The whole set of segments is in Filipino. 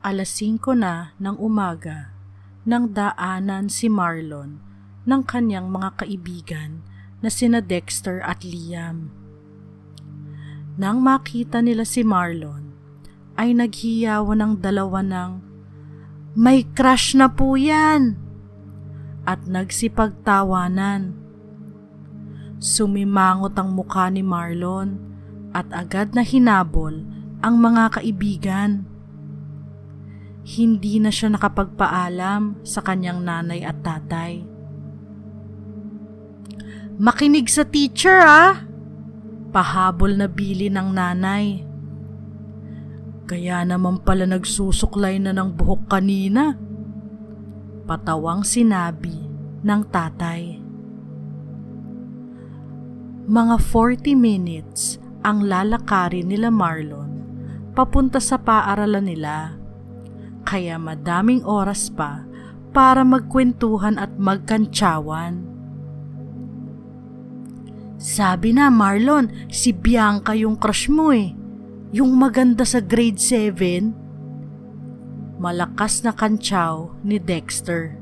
5:00 na ng umaga nang daanan si Marlon ng kanyang mga kaibigan na sina Dexter at Liam. Nang makita nila si Marlon, ay naghiyawan ng dalawa ng, "May crush na po yan!" at nagsipagtawanan. Sumimangot ang mukha ni Marlon at agad na hinabol ang mga kaibigan. Hindi na siya nakapagpaalam sa kanyang nanay at tatay. "Makinig sa teacher ah!" Pahabol na bili ng nanay. "Kaya naman pala nagsusuklay na ng buhok kanina," patawang sinabi ng tatay. Mga 40 minutes ang lalakarin nila Marlon papunta sa paaralan nila, kaya madaming oras pa para magkwentuhan at magkantsawan. "Sabi na Marlon, si Bianca yung crush mo eh, yung maganda sa grade 7. Malakas na kantsaw ni Dexter.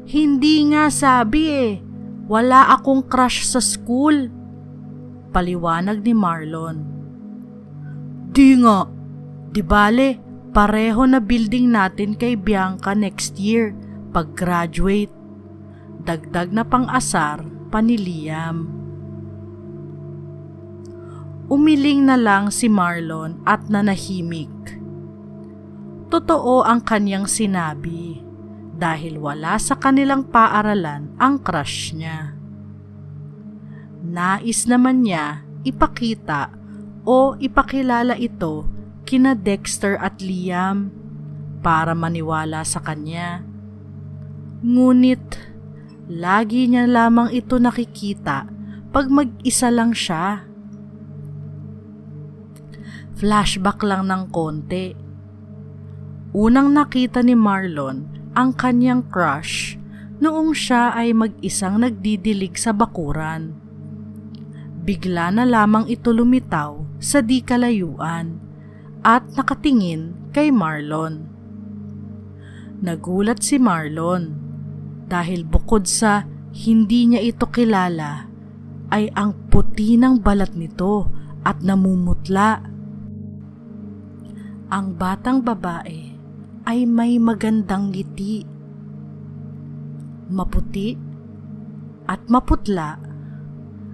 "Hindi nga sabi eh, wala akong crush sa school," paliwanag ni Marlon. "Di nga, di bale, pareho na building natin kay Bianca next year pag graduate," dagdag na pang-asar pa ni Liam. Umiling na lang si Marlon at nanahimik. Totoo ang kanyang sinabi dahil wala sa kanilang paaralan ang crush niya. Nais naman niya ipakita o ipakilala ito kina Dexter at Liam para maniwala sa kanya. Ngunit lagi niya lamang ito nakikita pag mag-isa lang siya. Flashback lang ng konti. Unang nakita ni Marlon ang kanyang crush noong siya ay mag-isang nagdidilig sa bakuran. Bigla na lamang ito lumitaw sa di kalayuan at nakatingin kay Marlon. Nagulat si Marlon dahil bukod sa hindi niya ito kilala ay ang puti ng balat nito at namumutla. Ang batang babae ay may magandang ngiti, maputi at maputla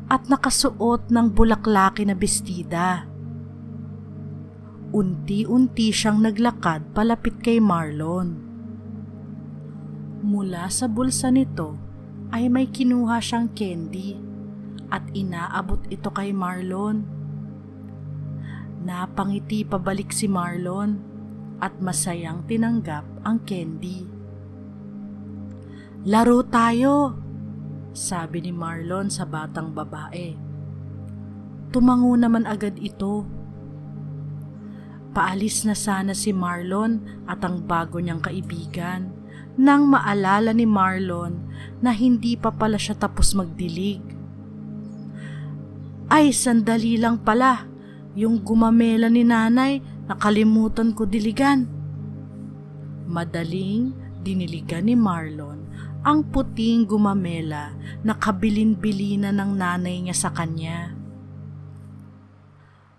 at nakasuot ng bulaklaki na bestida. Unti-unti siyang naglakad palapit kay Marlon. Mula sa bulsa nito ay may kinuha siyang candy at inaabot ito kay Marlon. Napangiti pabalik si Marlon at masayang tinanggap ang candy. "Laro tayo," sabi ni Marlon sa batang babae. Tumango naman agad ito. Paalis na sana si Marlon at ang bago niyang kaibigan nang maalala ni Marlon na hindi pa pala siya tapos magdilig. "Ay, sandali lang pala, yung gumamela ni nanay, nakalimutan ko diligan." Madaling diniligan ni Marlon ang puting gumamela na kabilin-bilina ng nanay niya sa kanya.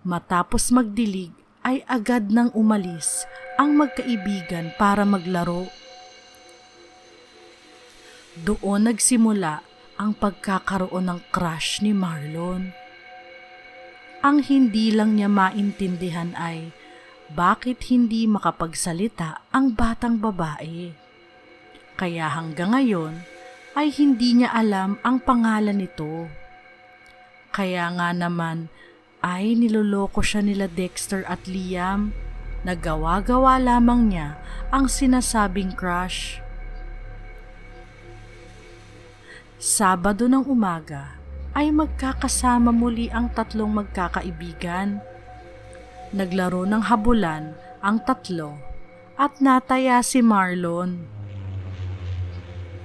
Matapos magdilig ay agad nang umalis ang magkaibigan para maglaro. Doon nagsimula ang pagkakaroon ng crush ni Marlon. Ang hindi lang niya maintindihan ay bakit hindi makapagsalita ang batang babae. Kaya hanggang ngayon ay hindi niya alam ang pangalan nito. Kaya nga naman ay niloloko siya nila Dexter at Liam. Nagawa-gawa lamang niya ang sinasabing crush. Sabado ng umaga ay magkakasama muli ang tatlong magkakaibigan. Naglaro ng habulan ang tatlo at nataya si Marlon.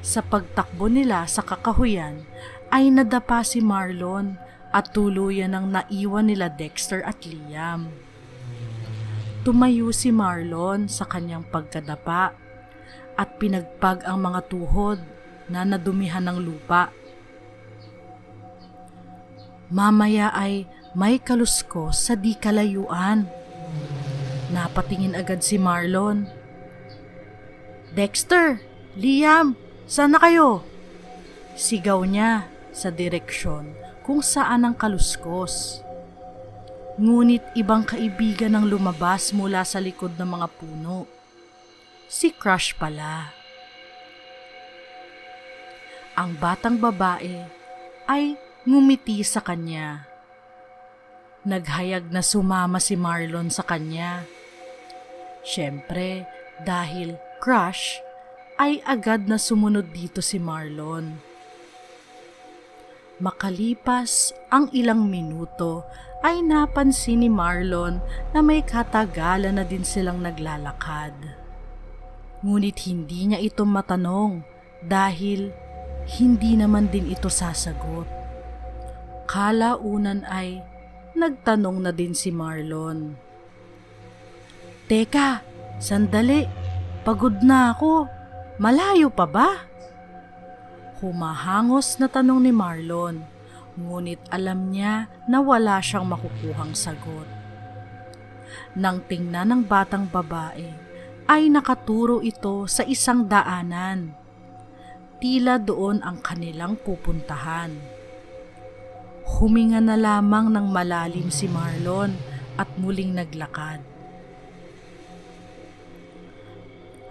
Sa pagtakbo nila sa kakahuyan ay nadapa si Marlon at tuluyan ng naiwan nila Dexter at Liam. Tumayo si Marlon sa kanyang pagkadapa at pinagpag ang mga tuhod na nadumihan ng lupa. Mamaya ay may kaluskos sa di kalayuan. Napatingin agad si Marlon. "Dexter! Liam! Saan na kayo?" Sigaw niya sa direksyon kung saan ang kaluskos. Ngunit ibang kaibigan ang lumabas mula sa likod ng mga puno. Si Crush pala. Ang batang babae ay ngumiti sa kanya. Naghayag na sumama si Marlon sa kanya. Siyempre, dahil Crush, ay agad na sumunod dito si Marlon. Makalipas ang ilang minuto ay napansin ni Marlon na may katagalan na din silang naglalakad. Ngunit hindi niya ito matanong dahil hindi naman din ito sasagot. Kalaunan ay nagtanong na din si Marlon. "Teka, sandali, pagod na ako. Malayo pa ba?" Humahangos na tanong ni Marlon, ngunit alam niya na wala siyang makukuhang sagot. Nang tingnan ng batang babae, ay nakaturo ito sa isang daanan. Tila doon ang kanilang pupuntahan. Huminga na lamang ng malalim si Marlon at muling naglakad.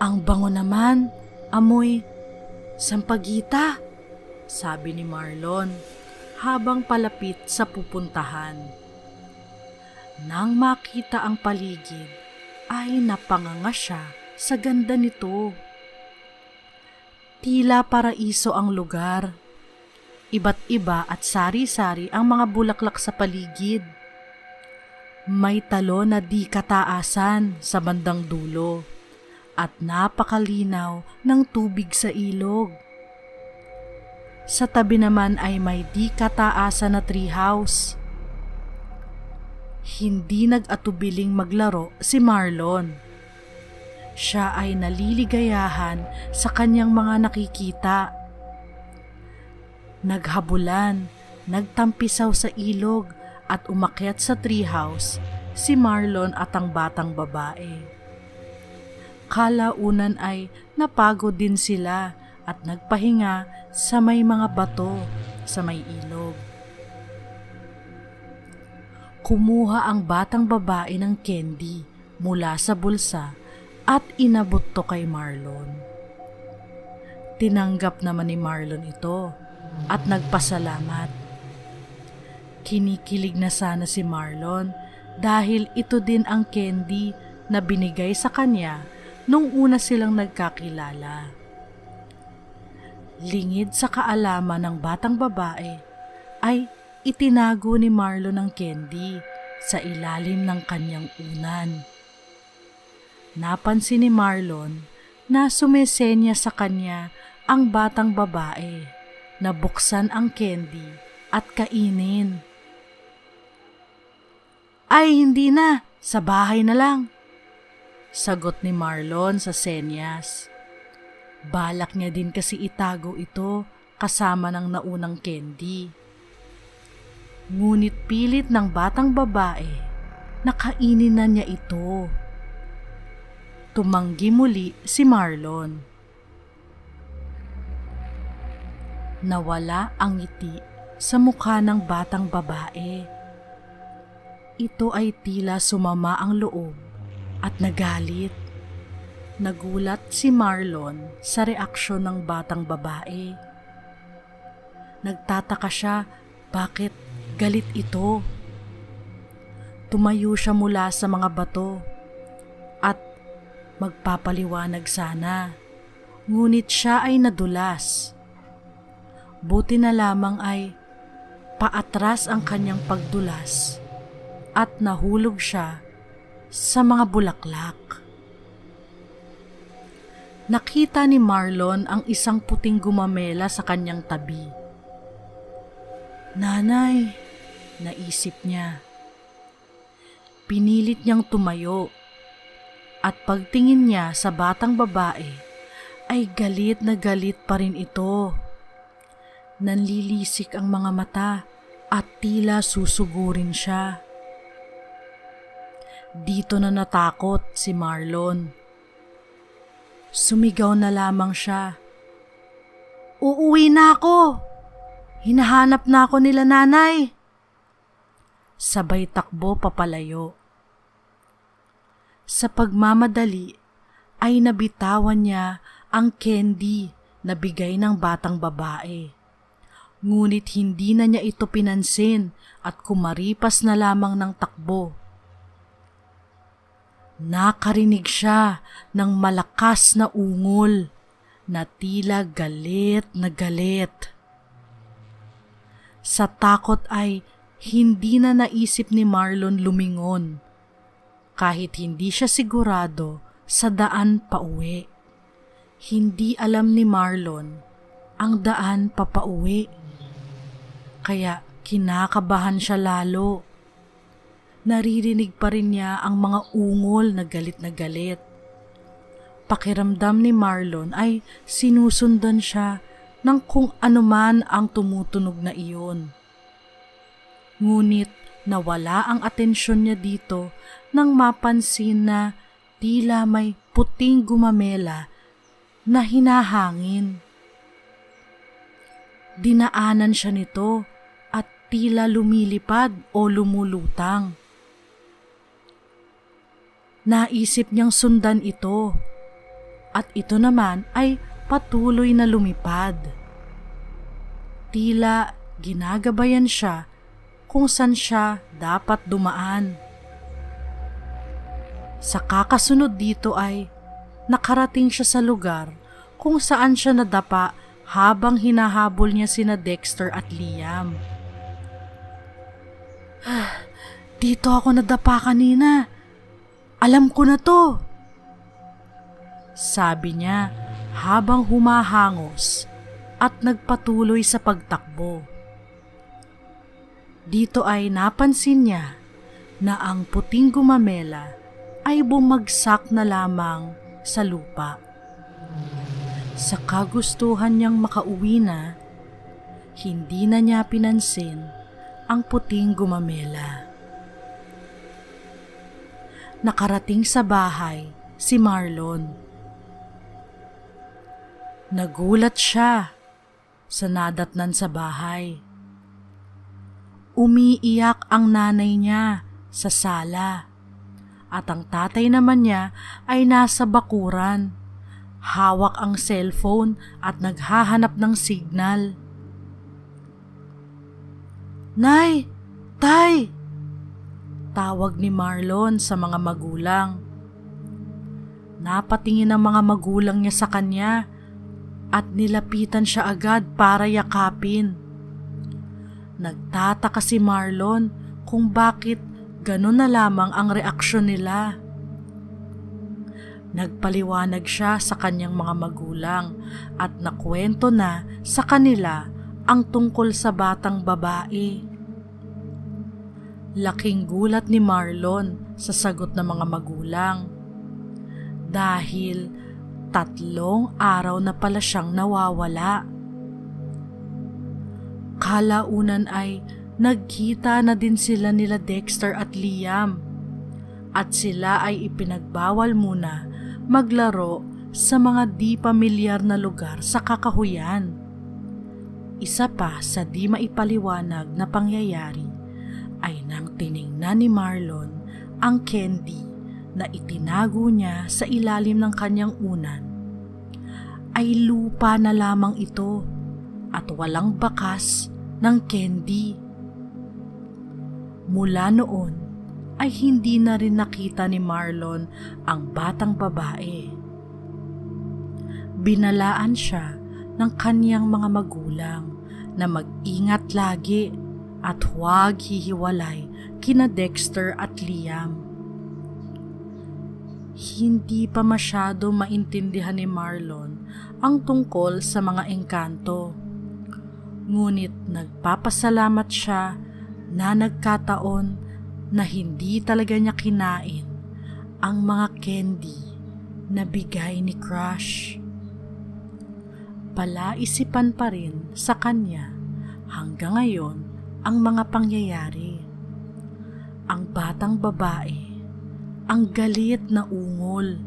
"Ang bango naman, amoy sampagita," sabi ni Marlon habang palapit sa pupuntahan. Nang makita ang paligid, ay napanganga siya sa ganda nito. Tila paraiso ang lugar. Iba't iba at sari-sari ang mga bulaklak sa paligid. May talo na di kataasan sa bandang dulo at napakalinaw ng tubig sa ilog. Sa tabi naman ay may di kataasan na treehouse. Hindi nag-atubiling maglaro si Marlon. Siya ay naliligayahan sa kanyang mga nakikita. Naghabulan, nagtampisaw sa ilog at umakyat sa treehouse si Marlon at ang batang babae. Kalaunan ay napagod din sila at nagpahinga sa may mga bato sa may ilog. Kumuha ang batang babae ng candy mula sa bulsa at inabot to kay Marlon. Tinanggap naman ni Marlon ito at nagpasalamat. Kinikilig na sana si Marlon dahil ito din ang candy na binigay sa kanya nung una silang nagkakilala. Lingid sa kaalaman ng batang babae ay itinago ni Marlon ang candy sa ilalim ng kanyang unan. Napansin ni Marlon na sumesenya sa kanya ang batang babae na buksan ang candy at kainin. "Ay, hindi na, sa bahay na lang," sagot ni Marlon sa senyas. Balak niya din kasi itago ito kasama ng naunang candy. Ngunit pilit ng batang babae na kainin na niya ito. Tumanggi muli si Marlon. Nawala ang ngiti sa mukha ng batang babae. Ito ay tila sumama ang loob at nagalit. Nagulat si Marlon sa reaksyon ng batang babae. Nagtataka siya bakit galit ito. Tumayo siya mula sa mga bato at magpapaliwanag sana. Ngunit siya ay nadulas. Buti na lamang ay paatras ang kanyang pagdulas at nahulog siya sa mga bulaklak. Nakita ni Marlon ang isang puting gumamela sa kanyang tabi. "Nanay," naisip niya. Pinilit niyang tumayo, At pagtingin niya sa batang babae, ay galit na galit pa rin ito. Nanlilisik ang mga mata at tila susugurin siya. Dito na natakot si Marlon. Sumigaw na lamang siya. "Uuwi na ako! Hinahanap na ako nila nanay!" Sabay takbo papalayo. Sa pagmamadali ay nabitawan niya ang candy na bigay ng batang babae. Ngunit hindi na niya ito pinansin at kumaripas na lamang ng takbo. Nakarinig siya ng malakas na ungol na tila galit na galit. Sa takot ay hindi na naisip ni Marlon lumingon. Kahit hindi siya sigurado sa daan pauwi. Hindi alam ni Marlon ang daan papauwi. Kaya kinakabahan siya lalo. Naririnig pa rin niya ang mga ungol na galit na galit. Pakiramdam ni Marlon ay sinusundan siya ng kung anuman ang tumutunog na iyon. Ngunit nawala ang atensyon niya dito nang mapansin na tila may puting gumamela na hinahangin. Dinaanan siya nito at tila lumilipad o lumulutang. Naisip niyang sundan ito at ito naman ay patuloy na lumipad. Tila ginagabayan siya kung saan siya dapat dumaan. Sa kakasunod dito ay nakarating siya sa lugar kung saan siya nadapa habang hinahabol niya sina Dexter at Liam. "Dito ako nadapa kanina. Alam ko na to," sabi niya habang humahangos at nagpatuloy sa pagtakbo. Dito ay napansin niya na ang puting gumamela ay bumagsak na lamang sa lupa. Sa kagustuhan niyang makauwi na, hindi na niya pinansin ang puting gumamela. Nakarating sa bahay si Marlon. Nagulat siya sa nadatnan sa bahay. Umiiyak ang nanay niya sa sala at ang tatay naman niya ay nasa bakuran. Hawak ang cellphone at naghahanap ng signal. "Nay! Tay!" tawag ni Marlon sa mga magulang. Napatingin ang mga magulang niya sa kanya at nilapitan siya agad para yakapin. Nagtataka si Marlon kung bakit ganun na lamang ang reaksyon nila. Nagpaliwanag siya sa kanyang mga magulang at nakwento na sa kanila ang tungkol sa batang babae. Laking gulat ni Marlon sa sagot ng mga magulang dahil 3 araw na pala siyang nawawala. Kalaunan ay nagkita na din sila nila Dexter at Liam at sila ay ipinagbawal muna maglaro sa mga di pamilyar na lugar sa kakahuyan. Isa pa sa di maipaliwanag na pangyayari ay nang tiningnan ni Marlon ang candy na itinago niya sa ilalim ng kanyang unan, ay lupa na lamang ito at walang bakas ng candy. Mula noon ay hindi na rin nakita ni Marlon ang batang babae. Binalaan siya ng kanyang mga magulang na mag-ingat lagi at huwag hihiwalay kina Dexter at Liam. Hindi pa masyado maintindihan ni Marlon ang tungkol sa mga engkanto. Ngunit nagpapasalamat siya na nagkataon na hindi talaga niya kinain ang mga candy na bigay ni Crush. Palaisipan pa rin sa kanya hanggang ngayon ang mga pangyayari. Ang batang babae, ang galit na ungol,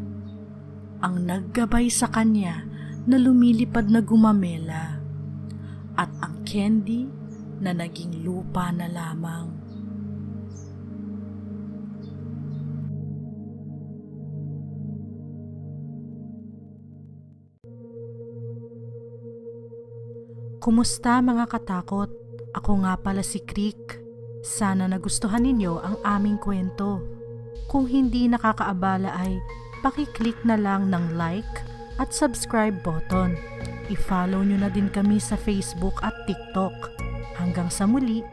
ang naggabay sa kanya na lumilipad na gumamela, at ang candy na naging lupa na lamang. Kumusta mga katakot? Ako nga pala si Creek. Sana nagustuhan ninyo ang aming kwento. Kung hindi nakakaabala ay paki-click na lang ng like at subscribe button. I-follow nyo na din kami sa Facebook at TikTok. Hanggang sa muli!